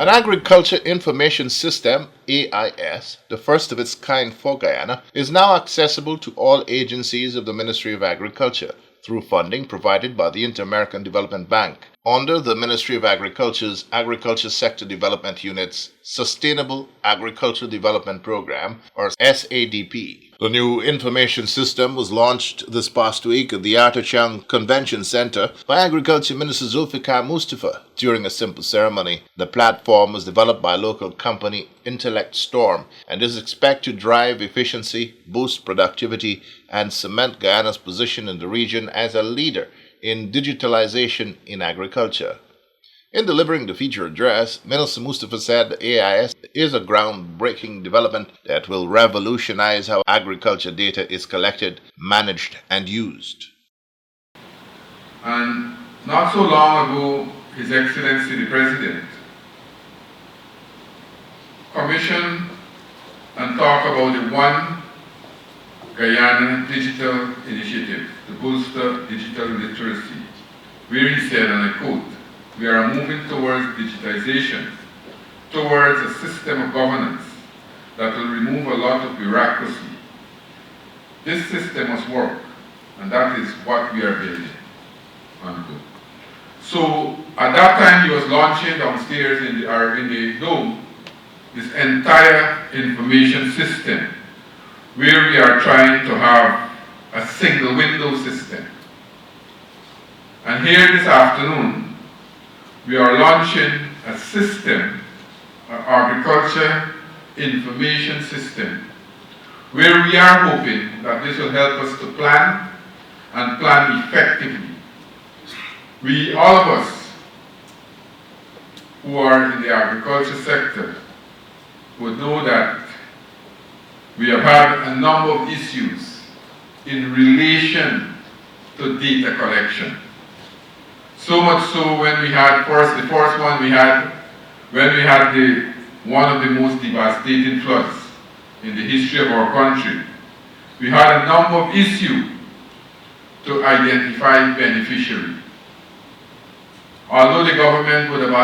An agriculture information system, AIS, the first of its kind for Guyana, is now accessible to all agencies of the Ministry of Agriculture through funding provided by the Inter-American Development Bank under the Ministry of Agriculture's Agriculture Sector Development Unit's Sustainable Agricultural Development Program, or SADP. The new information system was launched this past week at the Artachang Convention Center by Agriculture Minister Zulfikar Mustafa during a simple ceremony. The platform was developed by local company Intellect Storm and is expected to drive efficiency, boost productivity, and cement Guyana's position in the region as a leader in digitalization in agriculture. In delivering the feature address, Minister Mustafa said the AIS is a groundbreaking development that will revolutionize how agriculture data is collected, managed, and used. And not so long ago, His Excellency the President commissioned and talked about the One Guyana Digital Initiative to bolster digital literacy, where he said, and I quote, "We are moving towards digitization, towards a system of governance that will remove a lot of bureaucracy. This system must work, and that is what we are building." Unquote. So at that time, he was launching downstairs in the dome this entire information system, where we are trying to have a single window system. And here this afternoon, we are launching a system, an agriculture information system, where we are hoping that this will help us to plan and plan effectively. We, all of us who are in the agriculture sector, would know that we have had a number of issues in relation to data collection. So much so when we had the first one we had, when we had one of the most devastating floods in the history of our country, we had a number of issues to identify beneficiaries. Although the government would have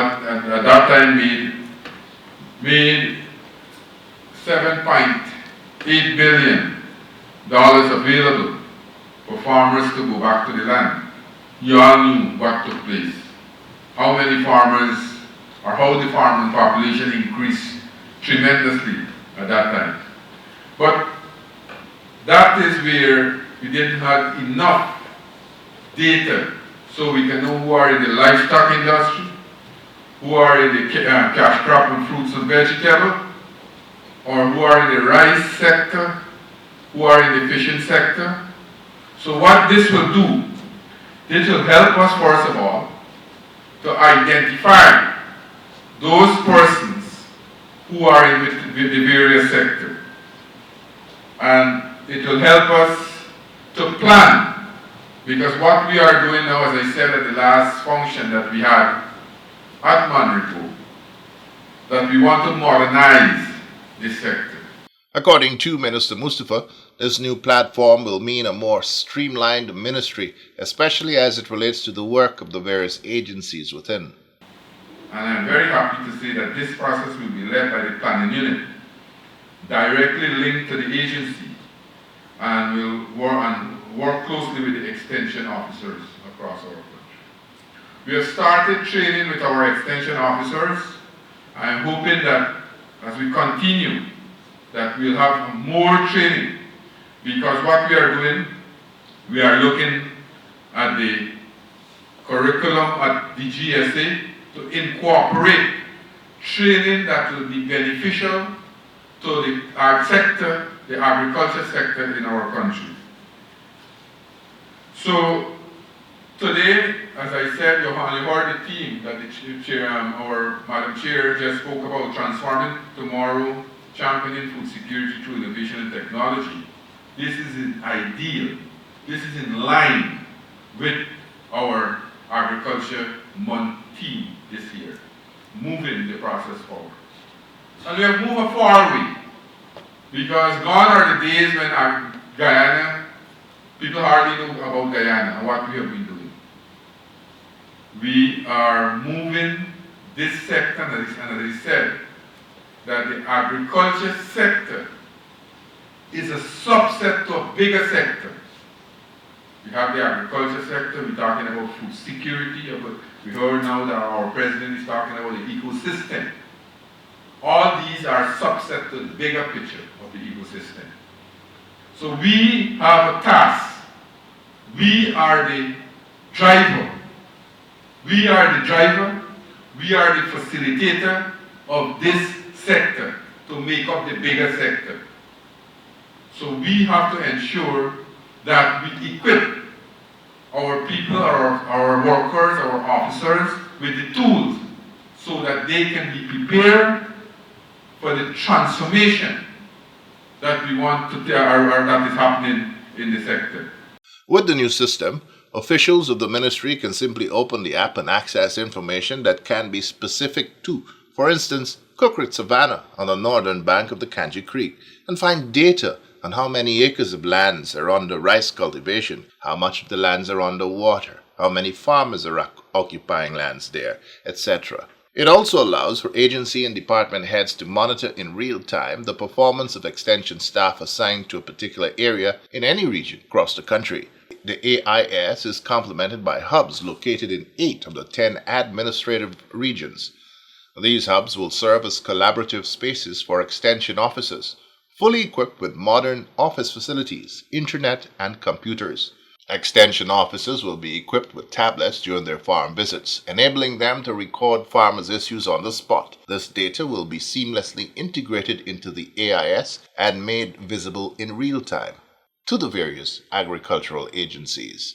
at that time made $7.8 billion available for farmers to go back to the land. You all knew what took place. How many farmers, or how the farming population increased tremendously at that time. But that is where we didn't have enough data so we can know who are in the livestock industry, who are in the cash crop and fruits and vegetables, or who are in the rice sector, who are in the fishing sector. So what this will do, this will help us, first of all, to identify those persons who are in the various sectors. And it will help us to plan, because what we are doing now, as I said at the last function that we had at Manrico, that we want to modernize this sector. According to Minister Mustafa, this new platform will mean a more streamlined ministry, especially as it relates to the work of the various agencies within. And I'm very happy to say that this process will be led by the planning unit, directly linked to the agency, and will work closely with the extension officers across our country. We have started training with our extension officers. I'm hoping that as we continue, that we'll have more training, because what we are doing, we are looking at the curriculum at the GSA to incorporate training that will be beneficial to the ag sector, the agriculture sector in our country. So today, as I said, you heard the theme that our Madam Chair just spoke about, transforming tomorrow, championing food security through innovation and technology. This is ideal. This is in line with our agriculture month theme this year, moving the process forward. And we have moved far away, because gone are the days when Guyana, people hardly know about Guyana and what we have been doing. We are moving this sector, and as I said, that the agriculture sector is a subset to a bigger sector. We have the agriculture sector, we're talking about food security, we heard now that our president is talking about the ecosystem. All these are subsets to the bigger picture of the ecosystem. So we have a task. We are the driver. We are the driver. We are the facilitator of this sector to make up the bigger sector. So we have to ensure that we equip our people, our workers, our officers with the tools so that they can be prepared for the transformation that we want to or that is happening in the sector. With the new system, officials of the ministry can simply open the app and access information that can be specific to, for instance, Cookrit Savannah on the northern bank of the Kanji Creek, and find data on how many acres of lands are under rice cultivation, how much of the lands are under water, how many farmers are occupying lands there, etc. It also allows for agency and department heads to monitor in real time the performance of extension staff assigned to a particular area in any region across the country. The AIS is complemented by hubs located in 8 of the 10 administrative regions. These hubs will serve as collaborative spaces for extension officers, fully equipped with modern office facilities, internet, and computers. Extension officers will be equipped with tablets during their farm visits, enabling them to record farmers' issues on the spot. This data will be seamlessly integrated into the AIS and made visible in real time to the various agricultural agencies.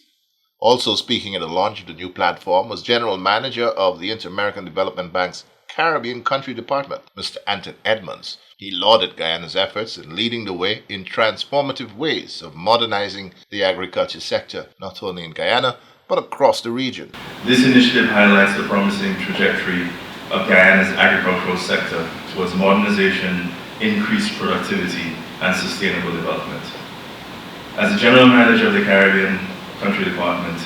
Also speaking at the launch of the new platform was General Manager of the Inter-American Development Bank's Caribbean Country Department, Mr. Anton Edmonds. He lauded Guyana's efforts in leading the way in transformative ways of modernizing the agriculture sector, not only in Guyana, but across the region. This initiative highlights the promising trajectory of Guyana's agricultural sector towards modernization, increased productivity, and sustainable development. As the General Manager of the Caribbean Country Department,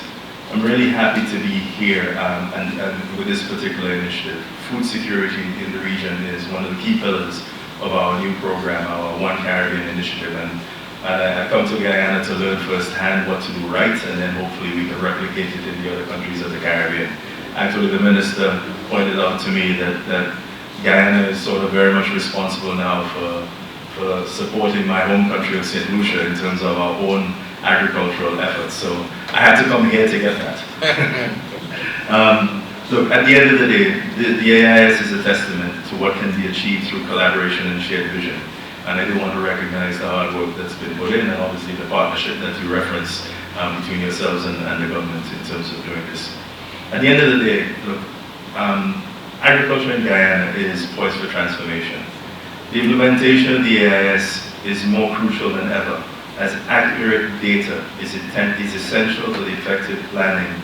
I'm really happy to be here and with this particular initiative. Food security in the region is one of the key pillars of our new program, our One Caribbean initiative, and I've come to Guyana to learn firsthand what to do right, and then hopefully we can replicate it in the other countries of the Caribbean. Actually, the minister pointed out to me that Guyana is sort of very much responsible now for supporting my home country of St. Lucia in terms of our own agricultural efforts. So I had to come here to get that. Look, at the end of the day, the AIS is a testament to what can be achieved through collaboration and shared vision. And I do want to recognize the hard work that's been put in, and obviously the partnership that you reference between yourselves and the government in terms of doing this. At the end of the day, look, agriculture in Guyana is poised for transformation. The implementation of the AIS is more crucial than ever, as accurate data is essential to the effective planning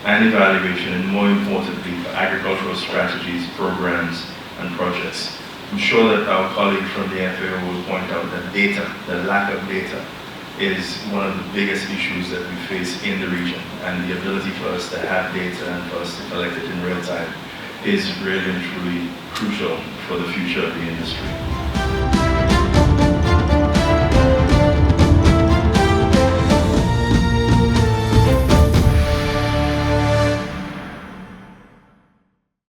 and evaluation, and more importantly, for agricultural strategies, programs, and projects. I'm sure that our colleague from the FAO will point out that data, the lack of data, is one of the biggest issues that we face in the region, and the ability for us to have data and for us to collect it in real time is really and truly crucial for the future of the industry.